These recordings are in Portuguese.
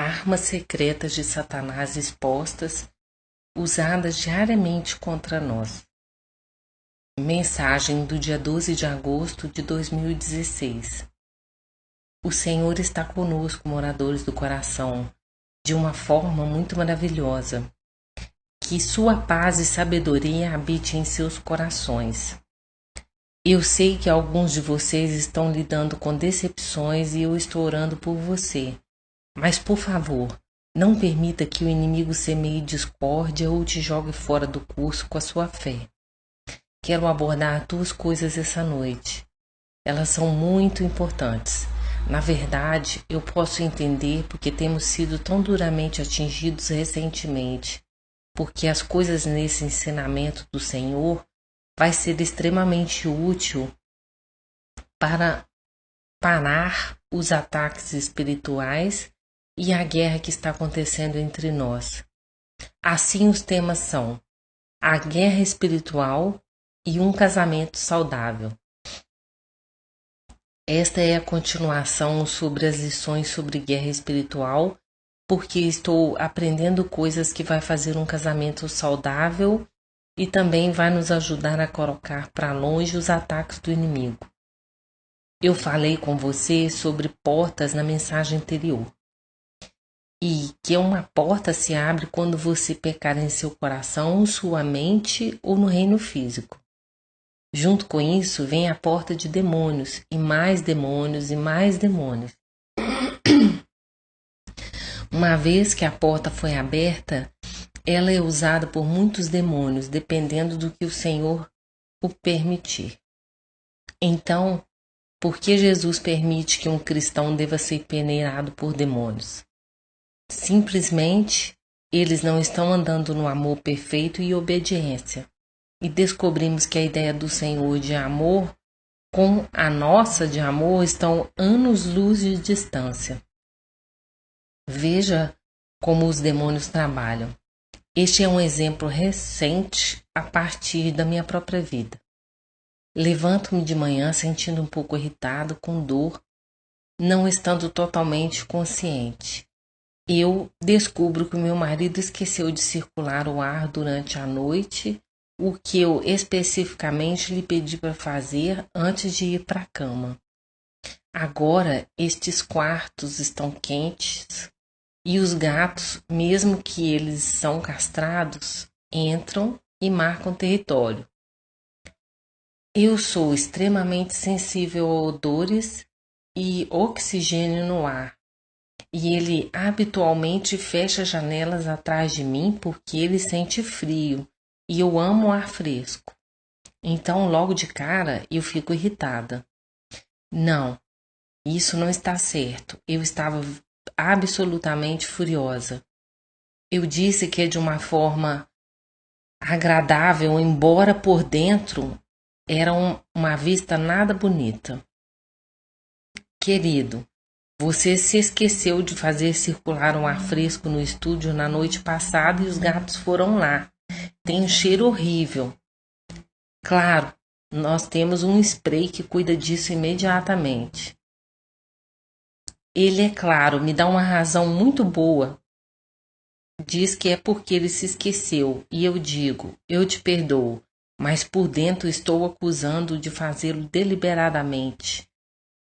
armas secretas de Satanás expostas, usadas diariamente contra nós. Mensagem do dia 12 de agosto de 2016. O Senhor está conosco, moradores do coração, de uma forma muito maravilhosa. Que sua paz e sabedoria habite em seus corações. Eu sei que alguns de vocês estão lidando com decepções e eu estou orando por você. Mas, por favor, não permita que o inimigo semeie discórdia ou te jogue fora do curso com a sua fé. Quero abordar 2 coisas essa noite. Elas são muito importantes. Na verdade, eu posso entender porque temos sido tão duramente atingidos recentemente, porque as coisas nesse ensinamento do Senhor vai ser extremamente útil para parar os ataques espirituais e a guerra que está acontecendo entre nós. Assim, os temas são a guerra espiritual e um casamento saudável. Esta é a continuação sobre as lições sobre guerra espiritual, porque estou aprendendo coisas que vai fazer um casamento saudável e também vai nos ajudar a colocar para longe os ataques do inimigo. Eu falei com você sobre portas na mensagem anterior. E que uma porta se abre quando você pecar em seu coração, sua mente ou no reino físico. Junto com isso vem a porta de demônios, e mais demônios, e mais demônios. Uma vez que a porta foi aberta, ela é usada por muitos demônios, dependendo do que o Senhor o permitir. Então, por que Jesus permite que um cristão deva ser peneirado por demônios? Simplesmente, eles não estão andando no amor perfeito e obediência. E descobrimos que a ideia do Senhor de amor com a nossa de amor estão anos-luz de distância. Veja como os demônios trabalham. Este é um exemplo recente a partir da minha própria vida. Levanto-me de manhã sentindo um pouco irritado, com dor, não estando totalmente consciente. Eu descubro que o meu marido esqueceu de circular o ar durante a noite, o que eu especificamente lhe pedi para fazer antes de ir para a cama. Agora estes quartos estão quentes e os gatos, mesmo que eles são castrados, entram e marcam território. Eu sou extremamente sensível a odores e oxigênio no ar, e ele habitualmente fecha janelas atrás de mim porque ele sente frio. E eu amo o ar fresco. Então, logo de cara, eu fico irritada. Não, isso não está certo. Eu estava absolutamente furiosa. Eu disse que é de uma forma agradável, embora por dentro era uma vista nada bonita. Querido, você se esqueceu de fazer circular um ar fresco no estúdio na noite passada e os gatos foram lá. Tem um cheiro horrível. Claro, nós temos um spray que cuida disso imediatamente. Ele, é claro, me dá uma razão muito boa. Diz que é porque ele se esqueceu, e eu digo, eu te perdoo, mas por dentro estou acusando de fazê-lo deliberadamente,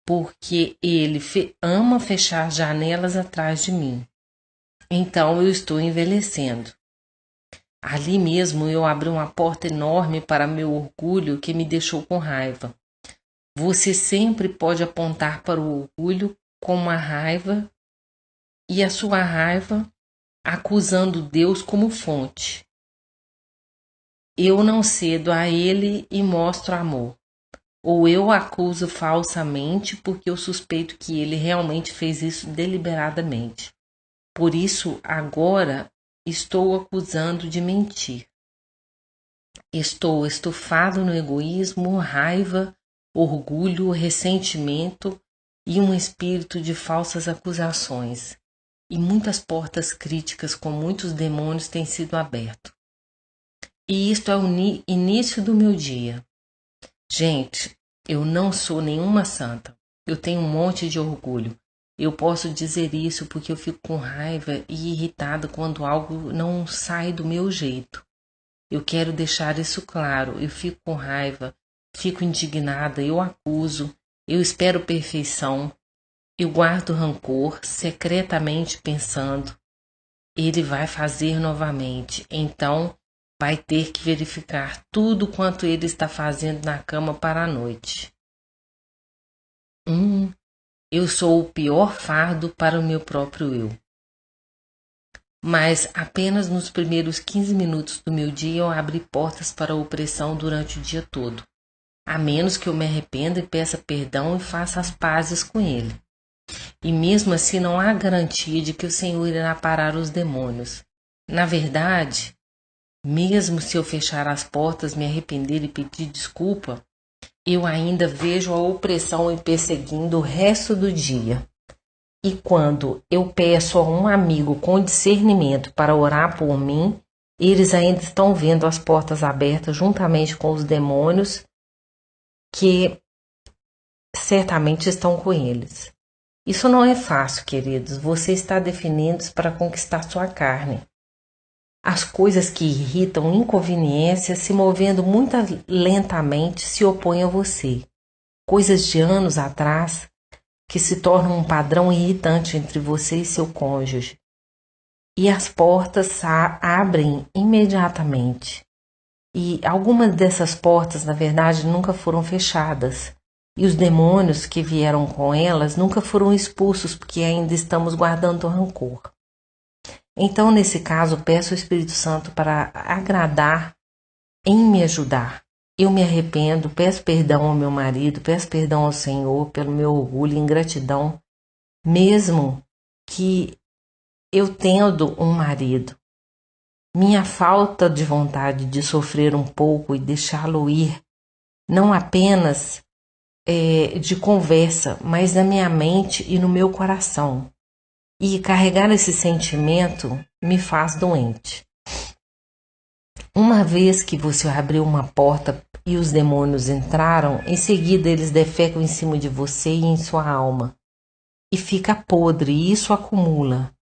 porque ele ama fechar janelas atrás de mim. Então eu estou envelhecendo. Ali mesmo eu abri uma porta enorme para meu orgulho que me deixou com raiva. Você sempre pode apontar para o orgulho com uma raiva e a sua raiva acusando Deus como fonte. Eu não cedo a ele e mostro amor. Ou eu acuso falsamente porque eu suspeito que ele realmente fez isso deliberadamente. Por isso, agora estou acusando de mentir. Estou estufado no egoísmo, raiva, orgulho, ressentimento e um espírito de falsas acusações. E muitas portas críticas com muitos demônios têm sido abertas. E isto é o início do meu dia. Gente, eu não sou nenhuma santa. Eu tenho um monte de orgulho. Eu posso dizer isso porque eu fico com raiva e irritada quando algo não sai do meu jeito. Eu quero deixar isso claro. Eu fico com raiva, fico indignada, eu acuso, eu espero perfeição, eu guardo rancor, secretamente pensando: ele vai fazer novamente, então vai ter que verificar tudo quanto ele está fazendo na cama para a noite. Eu sou o pior fardo para o meu próprio eu. Mas apenas nos primeiros 15 minutos do meu dia eu abri portas para a opressão durante o dia todo, a menos que eu me arrependa e peça perdão e faça as pazes com ele. E mesmo assim não há garantia de que o Senhor irá parar os demônios. Na verdade, mesmo se eu fechar as portas, me arrepender e pedir desculpa, eu ainda vejo a opressão me perseguindo o resto do dia. E quando eu peço a um amigo com discernimento para orar por mim, eles ainda estão vendo as portas abertas juntamente com os demônios que certamente estão com eles. Isso não é fácil, queridos. Você está definindo para conquistar sua carne. As coisas que irritam inconveniências, se movendo muito lentamente, se opõem a você. Coisas de anos atrás que se tornam um padrão irritante entre você e seu cônjuge. E as portas abrem imediatamente. E algumas dessas portas, na verdade, nunca foram fechadas. E os demônios que vieram com elas nunca foram expulsos, porque ainda estamos guardando rancor. Então, nesse caso, peço ao Espírito Santo para agradar em me ajudar. Eu me arrependo, peço perdão ao meu marido, peço perdão ao Senhor pelo meu orgulho e ingratidão, mesmo que eu tendo um marido. Minha falta de vontade de sofrer um pouco e deixá-lo ir, não apenas de conversa, mas na minha mente e no meu coração. E carregar esse sentimento me faz doente. Uma vez que você abriu uma porta e os demônios entraram, em seguida eles defecam em cima de você e em sua alma. E fica podre, e isso acumula.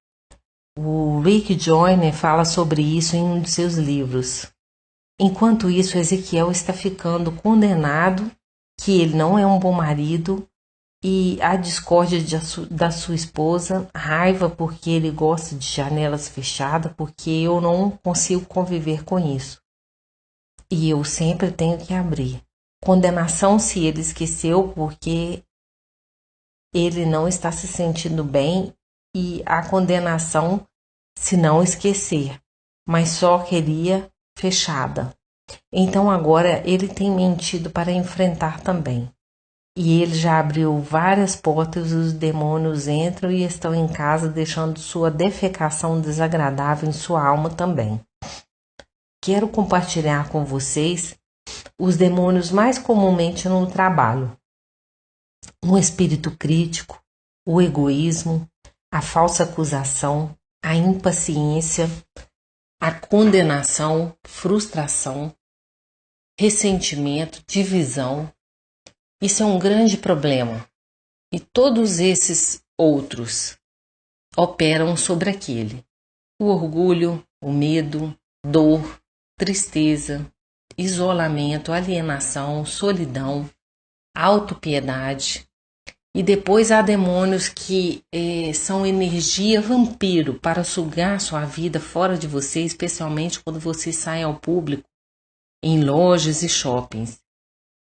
O Rick Joyner fala sobre isso em um de seus livros. Enquanto isso, Ezequiel está ficando condenado, que ele não é um bom marido, e a discórdia da sua esposa, raiva porque ele gosta de janelas fechadas, porque eu não consigo conviver com isso. E eu sempre tenho que abrir. Condenação se ele esqueceu porque ele não está se sentindo bem, e a condenação se não esquecer, mas só queria fechada. Então agora ele tem mentido para enfrentar também. E ele já abriu várias portas e os demônios entram e estão em casa, deixando sua defecação desagradável em sua alma também. Quero compartilhar com vocês os demônios mais comumente no trabalho. O espírito crítico, o egoísmo, a falsa acusação, a impaciência, a condenação, frustração, ressentimento, divisão. Isso é um grande problema. E todos esses outros operam sobre aquele. O orgulho, o medo, dor, tristeza, isolamento, alienação, solidão, autopiedade. E depois há demônios que são energia vampiro para sugar sua vida fora de você, especialmente quando você sai ao público, em lojas e shoppings.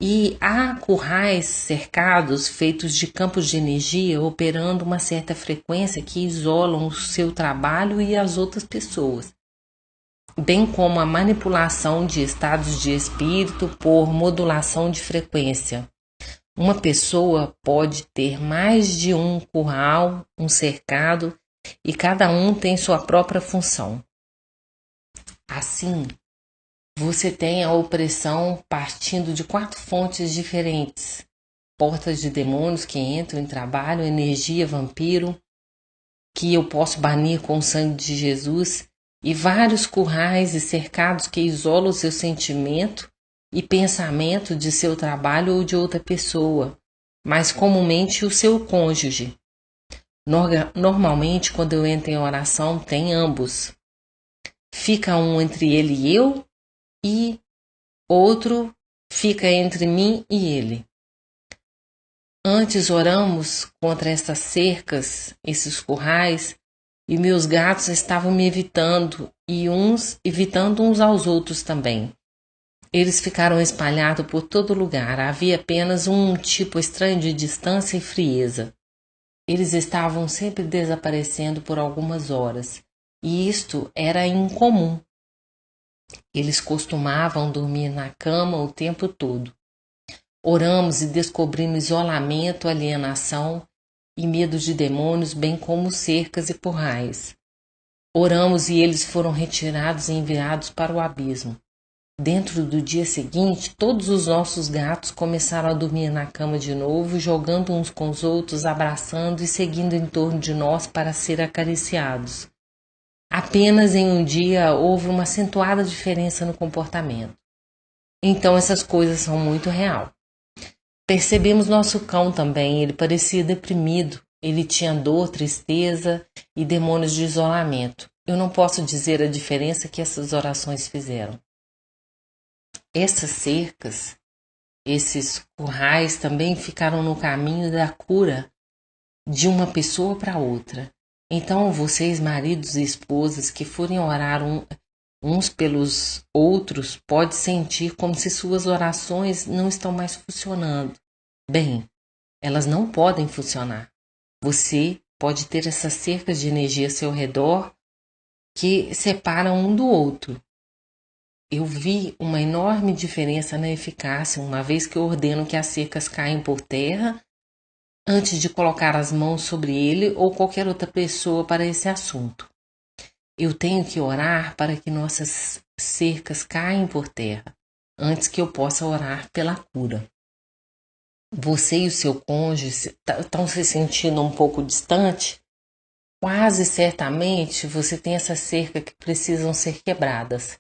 E há currais cercados feitos de campos de energia operando uma certa frequência que isolam o seu trabalho e as outras pessoas, bem como a manipulação de estados de espírito por modulação de frequência. Uma pessoa pode ter mais de um curral, um cercado, e cada um tem sua própria função. Assim, você tem a opressão partindo de 4 fontes diferentes: portas de demônios que entram em trabalho, energia vampiro, que eu posso banir com o sangue de Jesus, e vários currais e cercados que isolam o seu sentimento e pensamento de seu trabalho ou de outra pessoa, mas comumente o seu cônjuge. Normalmente, quando eu entro em oração, tem ambos. Fica um entre ele e eu, e outro fica entre mim e ele. Antes oramos contra essas cercas, esses currais, e meus gatos estavam me evitando e uns evitando uns aos outros também. Eles ficaram espalhados por todo lugar. Havia apenas um tipo estranho de distância e frieza. Eles estavam sempre desaparecendo por algumas horas, e isto era incomum. Eles costumavam dormir na cama o tempo todo. Oramos e descobrimos isolamento, alienação e medo de demônios, bem como cercas e currais. Oramos e eles foram retirados e enviados para o abismo. Dentro do dia seguinte, todos os nossos gatos começaram a dormir na cama de novo, jogando uns com os outros, abraçando e seguindo em torno de nós para ser acariciados. Apenas em um dia houve uma acentuada diferença no comportamento. Então essas coisas são muito real. Percebemos nosso cão também, ele parecia deprimido, ele tinha dor, tristeza e demônios de isolamento. Eu não posso dizer a diferença que essas orações fizeram. Essas cercas, esses currais também ficaram no caminho da cura de uma pessoa para outra. Então, vocês, maridos e esposas, que forem orar uns pelos outros, pode sentir como se suas orações não estão mais funcionando. Bem, elas não podem funcionar. Você pode ter essas cercas de energia ao seu redor que separam um do outro. Eu vi uma enorme diferença na eficácia uma vez que eu ordeno que as cercas caem por terra antes de colocar as mãos sobre ele ou qualquer outra pessoa para esse assunto. Eu tenho que orar para que nossas cercas caem por terra antes que eu possa orar pela cura. Você e o seu cônjuge estão se sentindo um pouco distante? Quase certamente você tem essa cerca que precisam ser quebradas.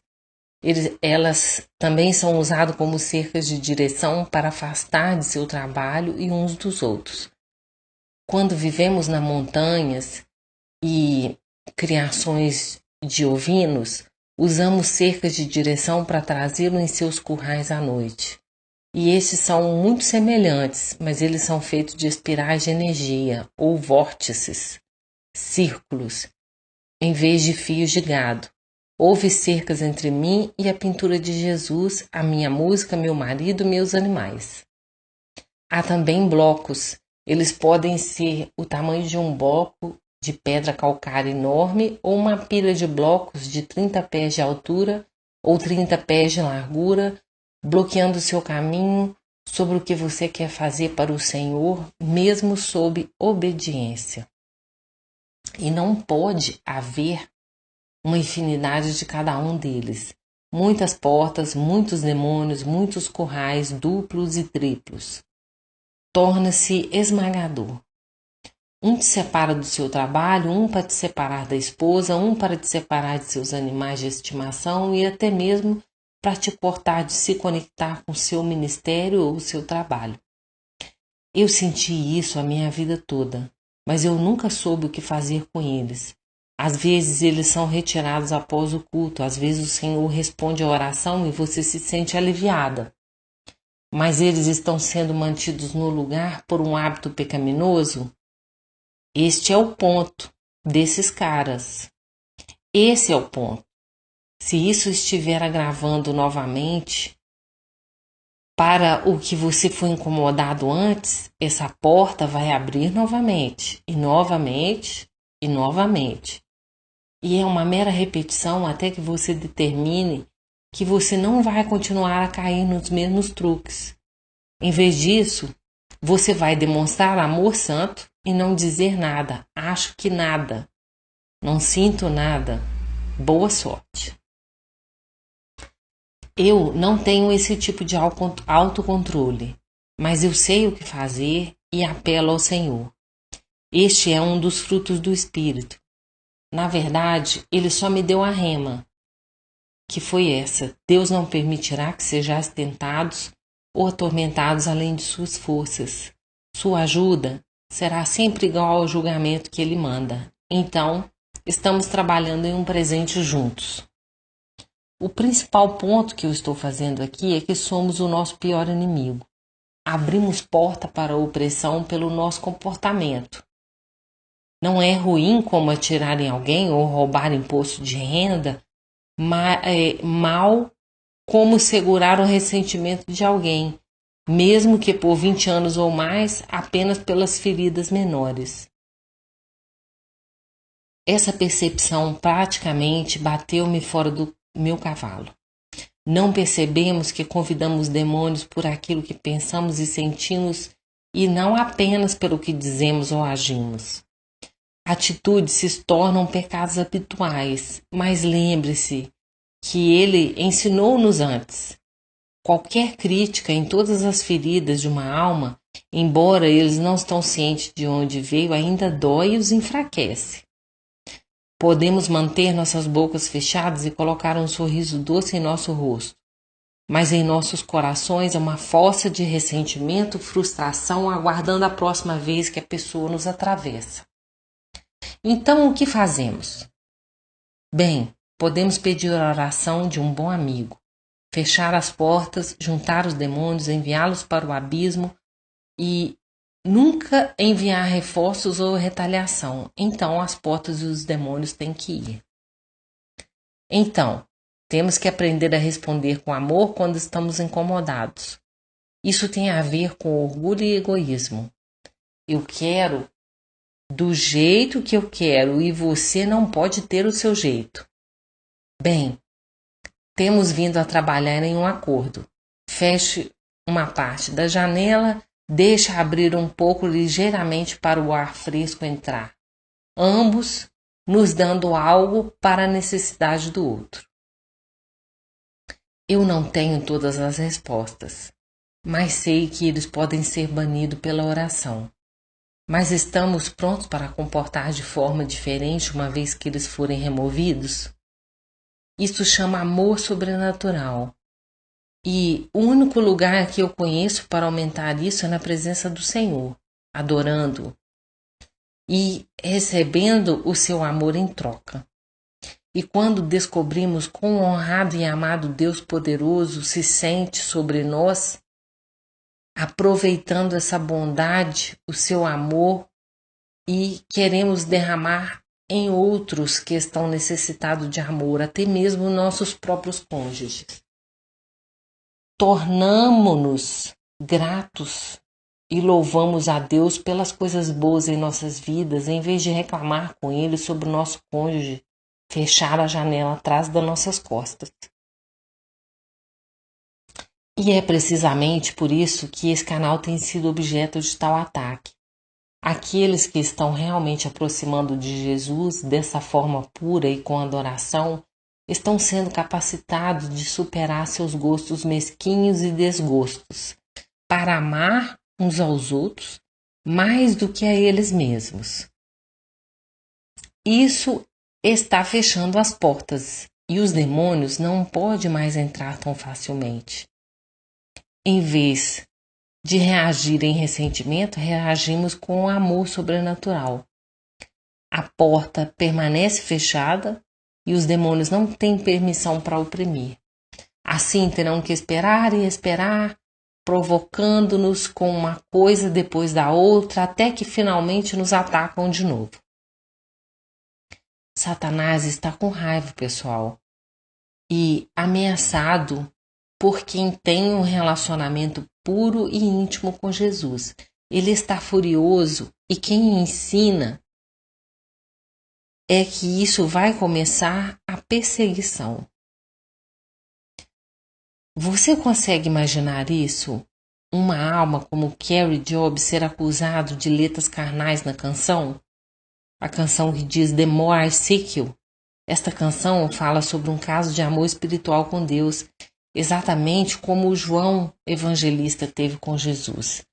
Elas também são usadas como cercas de direção para afastar de seu trabalho e uns dos outros. Quando vivemos nas montanhas e criações de ovinos, usamos cercas de direção para trazê-lo em seus currais à noite. E esses são muito semelhantes, mas eles são feitos de espirais de energia, ou vórtices, círculos, em vez de fios de gado. Houve cercas entre mim e a pintura de Jesus, a minha música, meu marido, meus animais. Há também blocos. Eles podem ser o tamanho de um bloco de pedra calcária enorme ou uma pilha de blocos de 30 pés de altura ou 30 pés de largura, bloqueando seu caminho sobre o que você quer fazer para o Senhor, mesmo sob obediência. E não pode haver uma infinidade de cada um deles. Muitas portas, muitos demônios, muitos currais duplos e triplos. Torna-se esmagador. Um te separa do seu trabalho, um para te separar da esposa, um para te separar de seus animais de estimação e até mesmo para te cortar de se conectar com seu ministério ou seu trabalho. Eu senti isso a minha vida toda, mas eu nunca soube o que fazer com eles. Às vezes eles são retirados após o culto, às vezes o Senhor responde a oração e você se sente aliviada. Mas eles estão sendo mantidos no lugar por um hábito pecaminoso? Este é o ponto desses caras. Esse é o ponto. Se isso estiver agravando novamente, para o que você foi incomodado antes, essa porta vai abrir novamente, e novamente, e novamente. E é uma mera repetição até que você determine que você não vai continuar a cair nos mesmos truques. Em vez disso, você vai demonstrar amor santo e não dizer nada, acho que nada, não sinto nada. Boa sorte. Eu não tenho esse tipo de autocontrole, mas eu sei o que fazer e apelo ao Senhor. Este é um dos frutos do Espírito. Na verdade, ele só me deu a rema, que foi essa: Deus não permitirá que sejais tentados ou atormentados além de suas forças. Sua ajuda será sempre igual ao julgamento que ele manda. Então, estamos trabalhando em um presente juntos. O principal ponto que eu estou fazendo aqui é que somos o nosso pior inimigo. Abrimos porta para a opressão pelo nosso comportamento. Não é ruim como atirar em alguém ou roubar imposto de renda, mal como segurar o ressentimento de alguém, mesmo que por 20 anos ou mais, apenas pelas feridas menores. Essa percepção praticamente bateu-me fora do meu cavalo. Não percebemos que convidamos demônios por aquilo que pensamos e sentimos e não apenas pelo que dizemos ou agimos. Atitudes se tornam pecados habituais, mas lembre-se que ele ensinou-nos antes. Qualquer crítica em todas as feridas de uma alma, embora eles não estão cientes de onde veio, ainda dói e os enfraquece. Podemos manter nossas bocas fechadas e colocar um sorriso doce em nosso rosto, mas em nossos corações é uma fossa de ressentimento, frustração, aguardando a próxima vez que a pessoa nos atravessa. Então, o que fazemos? Bem, podemos pedir a oração de um bom amigo, fechar as portas, juntar os demônios, enviá-los para o abismo e nunca enviar reforços ou retaliação. Então, as portas e os demônios têm que ir. Então, temos que aprender a responder com amor quando estamos incomodados. Isso tem a ver com orgulho e egoísmo. Eu quero do jeito que eu quero e você não pode ter o seu jeito. Bem, temos vindo a trabalhar em um acordo. Feche uma parte da janela, deixe abrir um pouco ligeiramente para o ar fresco entrar. Ambos nos dando algo para a necessidade do outro. Eu não tenho todas as respostas, mas sei que eles podem ser banidos pela oração. Mas estamos prontos para comportar de forma diferente uma vez que eles forem removidos? Isso chama amor sobrenatural. E o único lugar que eu conheço para aumentar isso é na presença do Senhor, adorando-o e recebendo o seu amor em troca. E quando descobrimos quão honrado e amado Deus poderoso se sente sobre nós, aproveitando essa bondade, o seu amor, e queremos derramar em outros que estão necessitados de amor, até mesmo nossos próprios cônjuges. Tornamo-nos gratos e louvamos a Deus pelas coisas boas em nossas vidas, em vez de reclamar com Ele sobre o nosso cônjuge, fechar a janela atrás das nossas costas. E é precisamente por isso que esse canal tem sido objeto de tal ataque. Aqueles que estão realmente aproximando de Jesus dessa forma pura e com adoração estão sendo capacitados de superar seus gostos mesquinhos e desgostos para amar uns aos outros mais do que a eles mesmos. Isso está fechando as portas e os demônios não podem mais entrar tão facilmente. Em vez de reagir em ressentimento, reagimos com amor sobrenatural. A porta permanece fechada e os demônios não têm permissão para oprimir. Assim terão que esperar e esperar, provocando-nos com uma coisa depois da outra, até que finalmente nos atacam de novo. Satanás está com raiva, pessoal, e ameaçado por quem tem um relacionamento puro e íntimo com Jesus. Ele está furioso e quem ensina é que isso vai começar a perseguição. Você consegue imaginar isso? Uma alma como Carrie Job ser acusado de letras carnais na canção? A canção que diz The More I Seek You. Esta canção fala sobre um caso de amor espiritual com Deus, exatamente como o João evangelista teve com Jesus.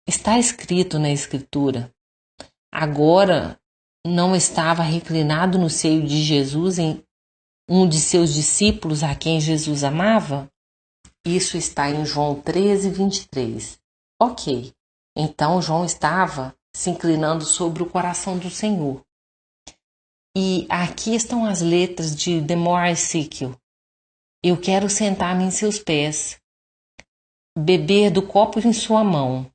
Está escrito na Escritura. Agora não estava reclinado no seio de Jesus em um de seus discípulos a quem Jesus amava? Isso está em João 13, 23. Ok, então João estava se inclinando sobre o coração do Senhor. E aqui estão as letras de The More I Seek You. Eu quero sentar-me em seus pés, beber do copo em sua mão.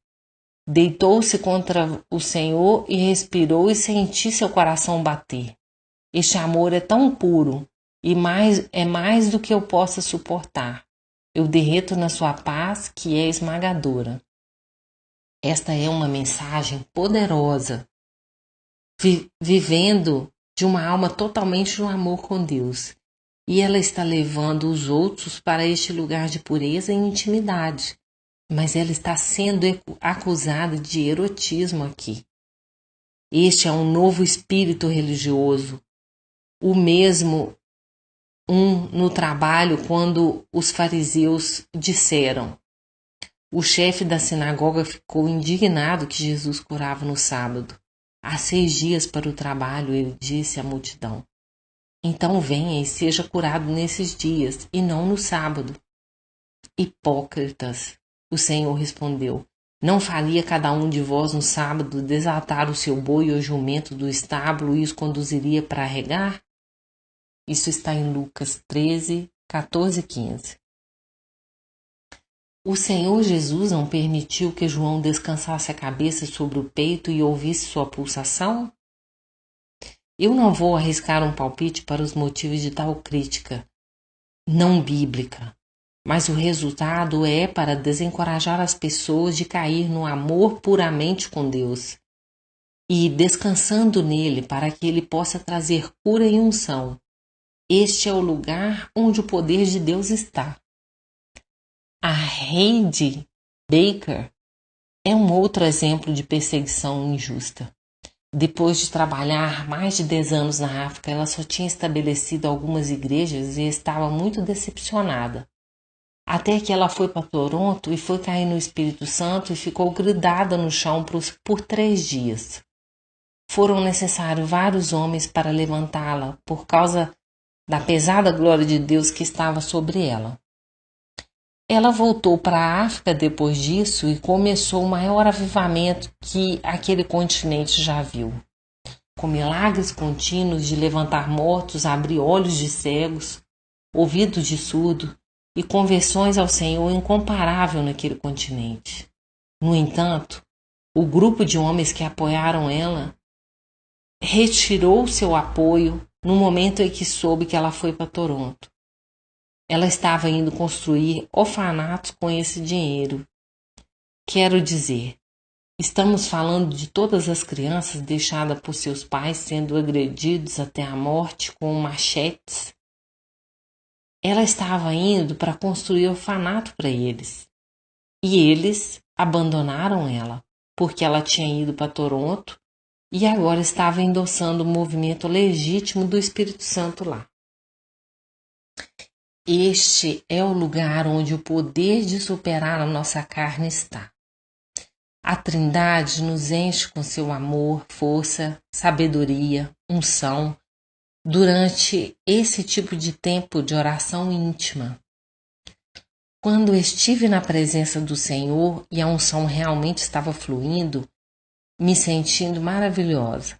Deitou-se contra o Senhor e respirou e senti seu coração bater. Este amor é tão puro e é mais do que eu possa suportar. Eu derreto na sua paz, que é esmagadora. Esta é uma mensagem poderosa, vivendo de uma alma totalmente no amor com Deus. E ela está levando os outros para este lugar de pureza e intimidade. Mas ela está sendo acusada de erotismo aqui. Este é um novo espírito religioso, o mesmo no trabalho quando os fariseus disseram. O chefe da sinagoga ficou indignado que Jesus curava no sábado. Há 6 dias para o trabalho, ele disse à multidão. Então venha e seja curado nesses dias, e não no sábado. Hipócritas! O Senhor respondeu, não faria cada um de vós no sábado desatar o seu boi ou jumento do estábulo e os conduziria para regar? Isso está em Lucas 13, 14 e 15. O Senhor Jesus não permitiu que João descansasse a cabeça sobre o peito e ouvisse sua pulsação? Eu não vou arriscar um palpite para os motivos de tal crítica não bíblica. Mas o resultado é para desencorajar as pessoas de cair no amor puramente com Deus e descansando nele para que ele possa trazer cura e unção. Este é o lugar onde o poder de Deus está. A Heidi Baker é um outro exemplo de perseguição injusta. Depois de trabalhar mais de 10 anos na África, ela só tinha estabelecido algumas igrejas e estava muito decepcionada. Até que ela foi para Toronto e foi cair no Espírito Santo e ficou grudada no chão por 3 dias. Foram necessários vários homens para levantá-la por causa da pesada glória de Deus que estava sobre ela. Ela voltou para a África depois disso e começou o maior avivamento que aquele continente já viu. Com milagres contínuos de levantar mortos, abrir olhos de cegos, ouvidos de surdo, e conversões ao Senhor incomparável naquele continente. No entanto, o grupo de homens que apoiaram ela retirou seu apoio no momento em que soube que ela foi para Toronto. Ela estava indo construir orfanatos com esse dinheiro. Quero dizer, estamos falando de todas as crianças deixadas por seus pais sendo agredidos até a morte com machetes. Ela estava indo para construir orfanato para eles. E eles abandonaram ela, porque ela tinha ido para Toronto e agora estava endossando o movimento legítimo do Espírito Santo lá. Este é o lugar onde o poder de superar a nossa carne está. A Trindade nos enche com seu amor, força, sabedoria, unção, durante esse tipo de tempo de oração íntima. Quando estive na presença do Senhor e a unção realmente estava fluindo, me sentindo maravilhosa.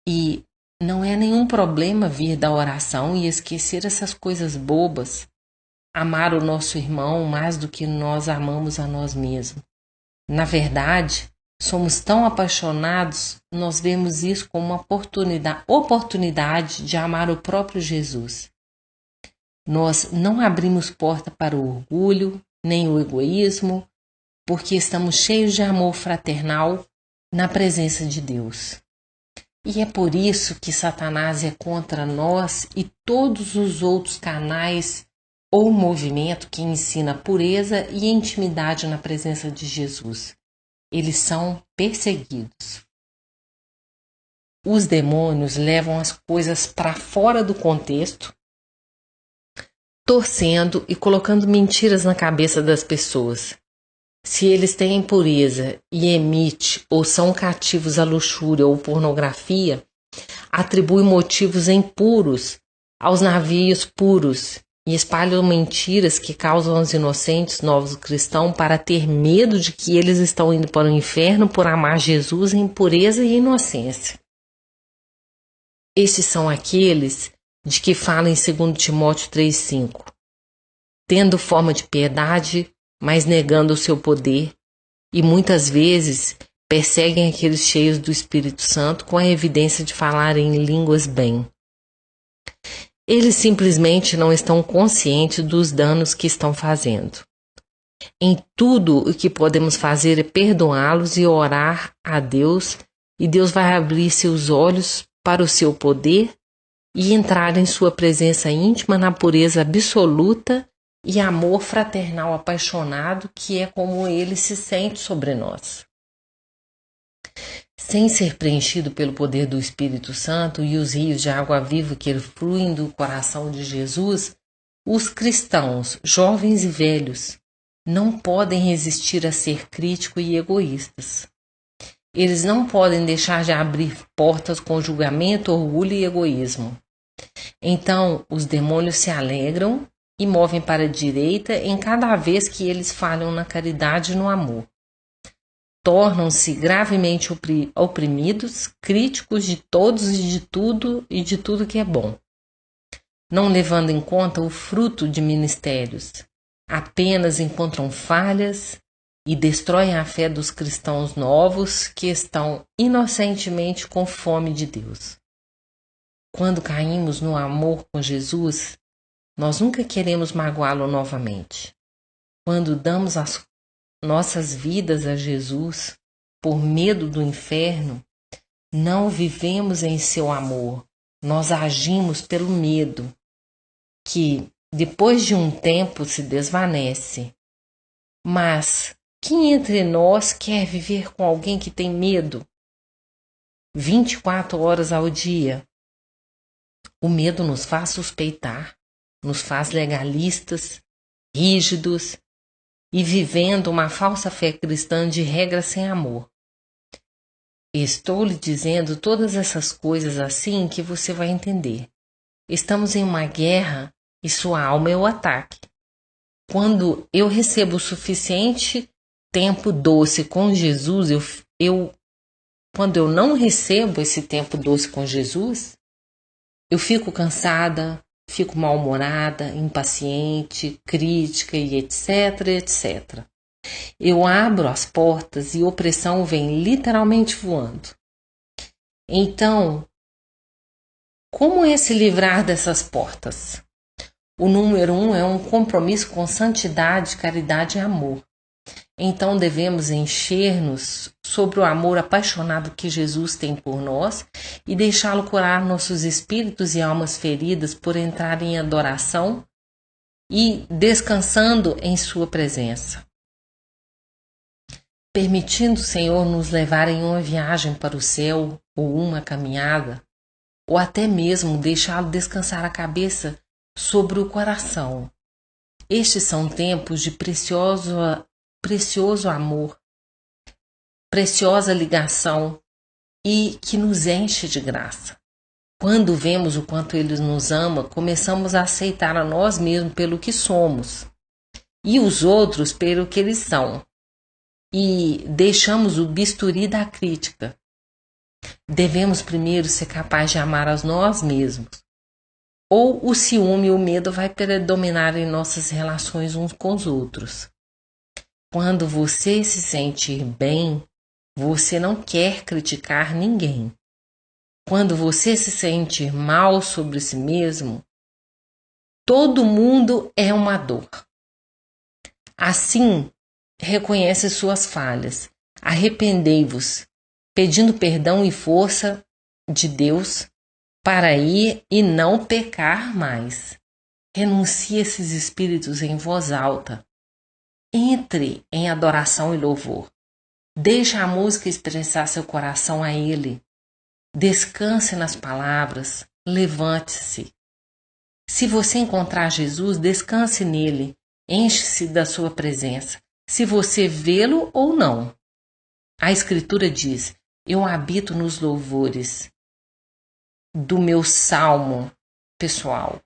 E não é nenhum problema vir da oração e esquecer essas coisas bobas, amar o nosso irmão mais do que nós amamos a nós mesmos. Na verdade, somos tão apaixonados, nós vemos isso como uma oportunidade de amar o próprio Jesus. Nós não abrimos porta para o orgulho, nem o egoísmo, porque estamos cheios de amor fraternal na presença de Deus. E é por isso que Satanás é contra nós e todos os outros canais ou movimento que ensina pureza e intimidade na presença de Jesus. Eles são perseguidos. Os demônios levam as coisas para fora do contexto, torcendo e colocando mentiras na cabeça das pessoas. Se eles têm impureza e emite ou são cativos à luxúria ou pornografia, atribui motivos impuros aos navios puros e espalham mentiras que causam aos inocentes novos cristãos para ter medo de que eles estão indo para o inferno por amar Jesus em pureza e inocência. Estes são aqueles de que fala em 2 Timóteo 3,5, tendo forma de piedade, mas negando o seu poder, e muitas vezes perseguem aqueles cheios do Espírito Santo com a evidência de falar em línguas bem. Eles simplesmente não estão conscientes dos danos que estão fazendo. Em tudo o que podemos fazer é perdoá-los e orar a Deus, e Deus vai abrir seus olhos para o seu poder e entrar em sua presença íntima na pureza absoluta e amor fraternal apaixonado, que é como ele se sente sobre nós. Sem ser preenchido pelo poder do Espírito Santo e os rios de água viva que fluem do coração de Jesus, os cristãos, jovens e velhos, não podem resistir a ser críticos e egoístas. Eles não podem deixar de abrir portas com julgamento, orgulho e egoísmo. Então, os demônios se alegram e movem para a direita em cada vez que eles falham na caridade e no amor. Tornam-se gravemente oprimidos, críticos de todos e de tudo que é bom, não levando em conta o fruto de ministérios. Apenas encontram falhas e destroem a fé dos cristãos novos que estão inocentemente com fome de Deus. Quando caímos no amor com Jesus, nós nunca queremos magoá-lo novamente. Quando damos as nossas vidas a Jesus por medo do inferno, não vivemos em seu amor, nós agimos pelo medo, que depois de um tempo se desvanece. Mas quem entre nós quer viver com alguém que tem medo 24 horas ao dia? O medo nos faz suspeitar, nos faz legalistas, rígidos e vivendo uma falsa fé cristã de regra sem amor. Estou lhe dizendo todas essas coisas assim que você vai entender. Estamos em uma guerra e sua alma é o ataque. Quando eu recebo o suficiente tempo doce com Jesus, quando eu não recebo esse tempo doce com Jesus, eu fico cansada, fico mal-humorada, impaciente, crítica e etc, etc. Eu abro as portas e a opressão vem literalmente voando. Então, como é se livrar dessas portas? O número 1 é um compromisso com santidade, caridade e amor. Então devemos encher-nos sobre o amor apaixonado que Jesus tem por nós e deixá-lo curar nossos espíritos e almas feridas por entrar em adoração e descansando em sua presença. Permitindo o Senhor nos levar em uma viagem para o céu ou uma caminhada, ou até mesmo deixá-lo descansar a cabeça sobre o coração. Estes são tempos de precioso amor, preciosa ligação e que nos enche de graça. Quando vemos o quanto Ele nos ama, começamos a aceitar a nós mesmos pelo que somos e os outros pelo que eles são, e deixamos o bisturi da crítica. Devemos primeiro ser capazes de amar a nós mesmos, ou o ciúme e o medo vai predominar em nossas relações uns com os outros. Quando você se sentir bem, você não quer criticar ninguém. Quando você se sentir mal sobre si mesmo, todo mundo é uma dor. Assim, reconhece suas falhas, arrependei-vos, pedindo perdão e força de Deus para ir e não pecar mais. Renuncie esses espíritos em voz alta. Entre em adoração e louvor. Deixe a música expressar seu coração a Ele. Descanse nas palavras. Levante-se. Se você encontrar Jesus, descanse nele. Enche-se da sua presença. Se você vê-lo ou não. A Escritura diz: eu habito nos louvores do meu salmo pessoal.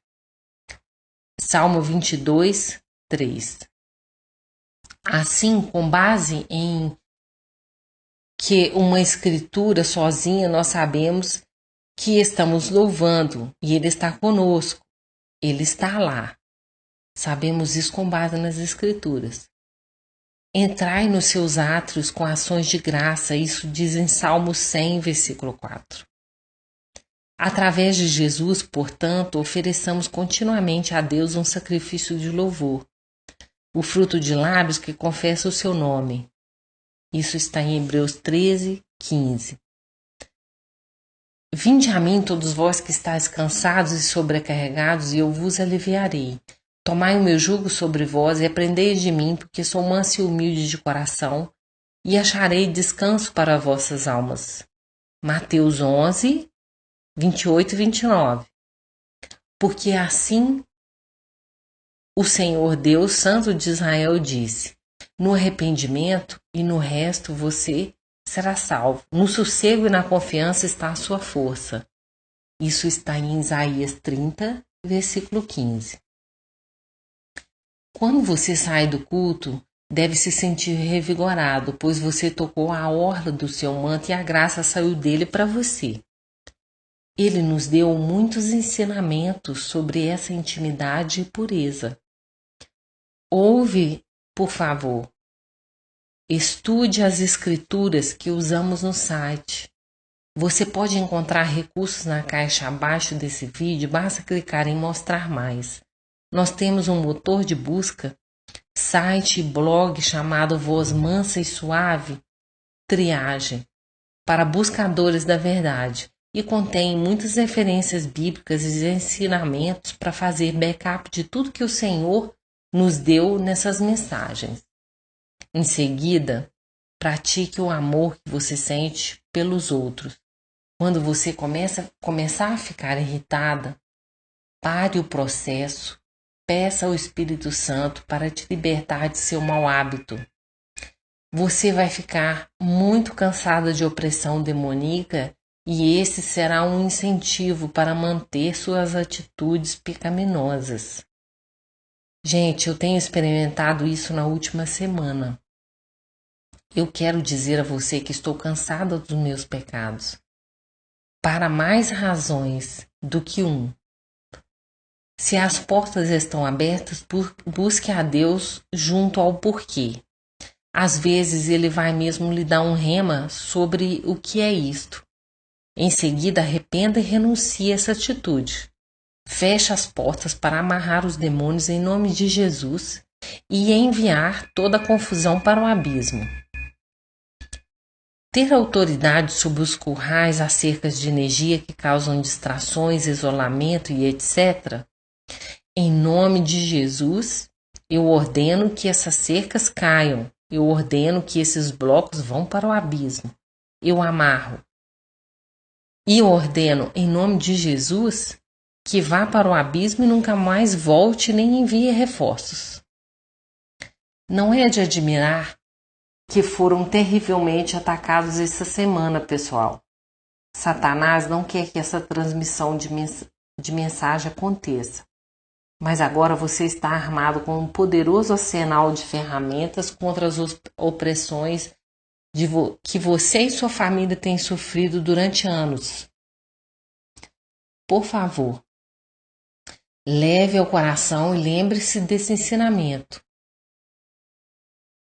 Salmo 22, 3. Assim, com base em que uma escritura sozinha, nós sabemos que estamos louvando e Ele está conosco, Ele está lá. Sabemos isso com base nas escrituras. Entrai nos seus átrios com ações de graça, isso diz em Salmo 100, versículo 4. Através de Jesus, portanto, ofereçamos continuamente a Deus um sacrifício de louvor, o fruto de lábios que confessa o seu nome. Isso está em Hebreus 13, 15. Vinde a mim, todos vós que estáis cansados e sobrecarregados, e eu vos aliviarei. Tomai o meu jugo sobre vós e aprendei de mim, porque sou manso e humilde de coração, e acharei descanso para vossas almas. Mateus 11, 28 e 29. Porque assim o Senhor Deus, Santo de Israel, disse: no arrependimento e no resto você será salvo. No sossego e na confiança está a sua força. Isso está em Isaías 30, versículo 15. Quando você sai do culto, deve se sentir revigorado, pois você tocou a orla do seu manto e a graça saiu dele para você. Ele nos deu muitos ensinamentos sobre essa intimidade e pureza. Ouve, por favor. Estude as escrituras que usamos no site. Você pode encontrar recursos na caixa abaixo desse vídeo, basta clicar em mostrar mais. Nós temos um motor de busca, site e blog chamado Voz Mansa e Suave, Triagem, para buscadores da verdade, e contém muitas referências bíblicas e ensinamentos para fazer backup de tudo que o Senhor nos deu nessas mensagens. Em seguida, pratique o amor que você sente pelos outros. Quando você começar a ficar irritada, pare o processo, peça ao Espírito Santo para te libertar de seu mau hábito. Você vai ficar muito cansada de opressão demoníaca e esse será um incentivo para manter suas atitudes pecaminosas. Gente, eu tenho experimentado isso na última semana. Eu quero dizer a você que estou cansada dos meus pecados. Para mais razões do que um. Se as portas estão abertas, busque a Deus junto ao porquê. Às vezes ele vai mesmo lhe dar um rema sobre o que é isto. Em seguida, arrependa e renuncie a essa atitude. Feche as portas para amarrar os demônios em nome de Jesus e enviar toda a confusão para o abismo. Ter autoridade sobre os currais, as cercas de energia que causam distrações, isolamento e etc. Em nome de Jesus, eu ordeno que essas cercas caiam. Eu ordeno que esses blocos vão para o abismo. Eu amarro. E ordeno, em nome de Jesus, que vá para o abismo e nunca mais volte nem envie reforços. Não é de admirar que foram terrivelmente atacados essa semana, pessoal. Satanás não quer que essa transmissão de mensagem aconteça. Mas agora você está armado com um poderoso arsenal de ferramentas contra as opressões que você e sua família têm sofrido durante anos. Por favor, leve ao coração e lembre-se desse ensinamento.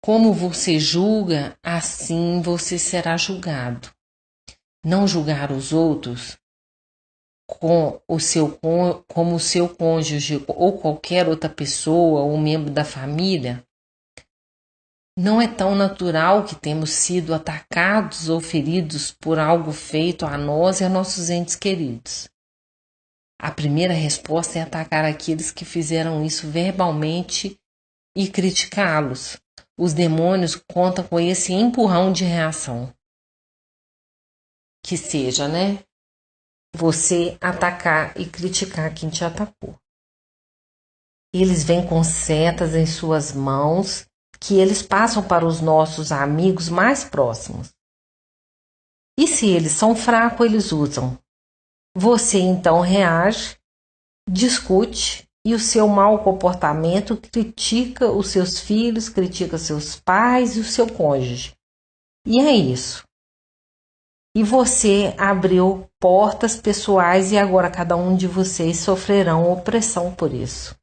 Como você julga, assim você será julgado. Não julgar os outros como o seu cônjuge ou qualquer outra pessoa ou membro da família, não é tão natural que temos sido atacados ou feridos por algo feito a nós e a nossos entes queridos. A primeira resposta é atacar aqueles que fizeram isso verbalmente e criticá-los. Os demônios contam com esse empurrão de reação. Que seja, né? Você atacar e criticar quem te atacou. Eles vêm com setas em suas mãos que eles passam para os nossos amigos mais próximos. E se eles são fracos, eles usam. Você então reage, discute e o seu mau comportamento critica os seus filhos, critica seus pais e o seu cônjuge. E é isso. E você abriu portas pessoais e agora cada um de vocês sofrerão opressão por isso.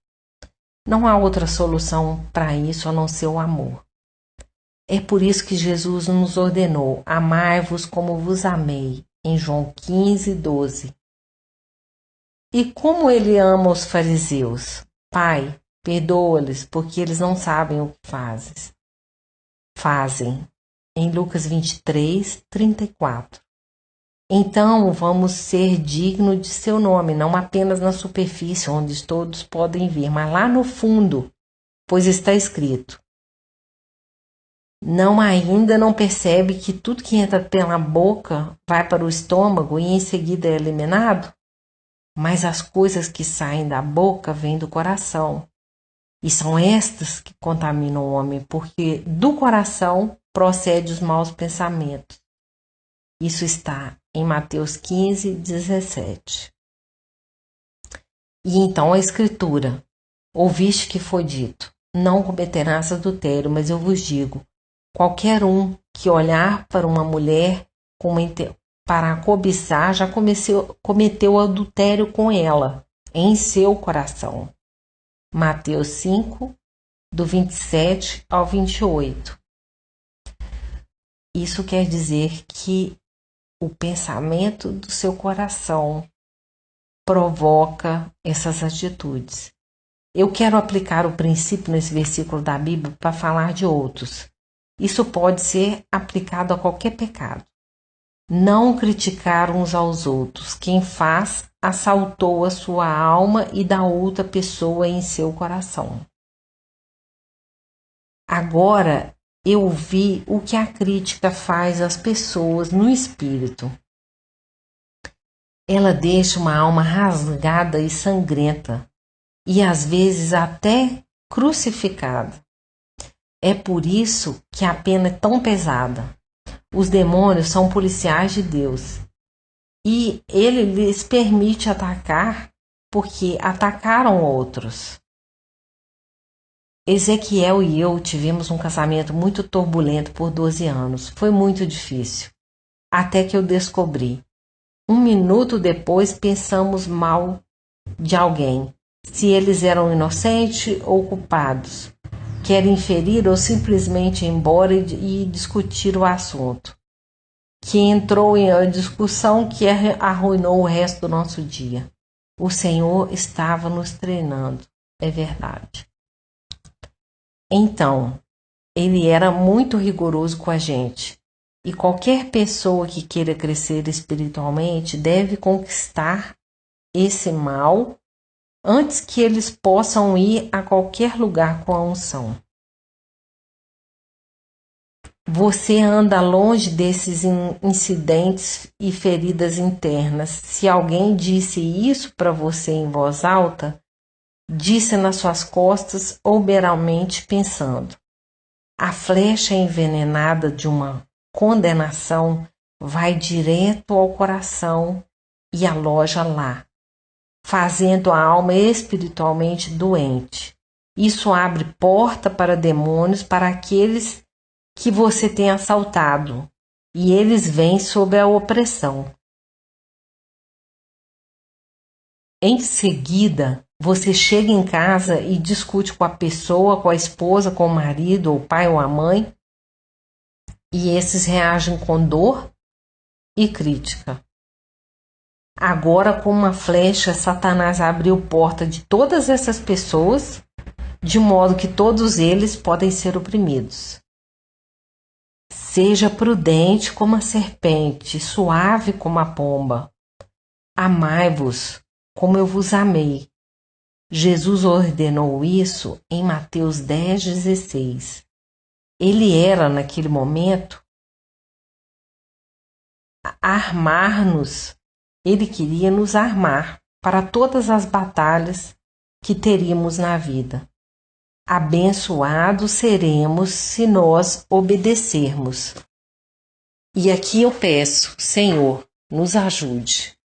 Não há outra solução para isso a não ser o amor. É por isso que Jesus nos ordenou: amai-vos como vos amei, em João 15, 12. E como ele ama os fariseus? Pai, perdoa-lhes, porque eles não sabem o que fazem. Em Lucas 23, 34. Então vamos ser dignos de seu nome, não apenas na superfície, onde todos podem ver, mas lá no fundo, pois está escrito: ainda não percebe que tudo que entra pela boca vai para o estômago e em seguida é eliminado? Mas as coisas que saem da boca vêm do coração. E são estas que contaminam o homem, porque do coração procede os maus pensamentos. Isso está em Mateus 15, 17. E então a Escritura: ouviste que foi dito, não cometerás adultério, mas eu vos digo, qualquer um que olhar para uma mulher para a cobiçar já cometeu adultério com ela em seu coração. Mateus 5, do 27 ao 28. Isso quer dizer que o pensamento do seu coração provoca essas atitudes. Eu quero aplicar o princípio nesse versículo da Bíblia para falar de outros. Isso pode ser aplicado a qualquer pecado. Não criticar uns aos outros. Quem faz, assaltou a sua alma e da outra pessoa em seu coração. Agora eu vi o que a crítica faz às pessoas no espírito. Ela deixa uma alma rasgada e sangrenta, e às vezes até crucificada. É por isso que a pena é tão pesada. Os demônios são policiais de Deus. E ele lhes permite atacar porque atacaram outros. Ezequiel e eu tivemos um casamento muito turbulento por 12 anos. Foi muito difícil. Até que eu descobri. 1 minuto depois pensamos mal de alguém. Se eles eram inocentes ou culpados. Quer inferir ou simplesmente ir embora e discutir o assunto. Que entrou em uma discussão que arruinou o resto do nosso dia. O Senhor estava nos treinando, é verdade. Então, ele era muito rigoroso com a gente. E qualquer pessoa que queira crescer espiritualmente deve conquistar esse mal antes que eles possam ir a qualquer lugar com a unção. Você anda longe desses incidentes e feridas internas. Se alguém disse isso para você em voz alta, disse nas suas costas ou meramente pensando. A flecha envenenada de uma condenação vai direto ao coração e aloja lá, fazendo a alma espiritualmente doente. Isso abre porta para demônios, para aqueles que você tem assaltado, e eles vêm sob a opressão. Em seguida, você chega em casa e discute com a pessoa, com a esposa, com o marido, ou o pai ou a mãe, e esses reagem com dor e crítica. Agora, com uma flecha, Satanás abriu porta de todas essas pessoas, de modo que todos eles podem ser oprimidos. Seja prudente como a serpente, suave como a pomba. Amai-vos como eu vos amei. Jesus ordenou isso em Mateus 10, 16. Ele era, naquele momento, armar-nos. Ele queria nos armar para todas as batalhas que teríamos na vida. Abençoados seremos se nós obedecermos. E aqui eu peço, Senhor, nos ajude.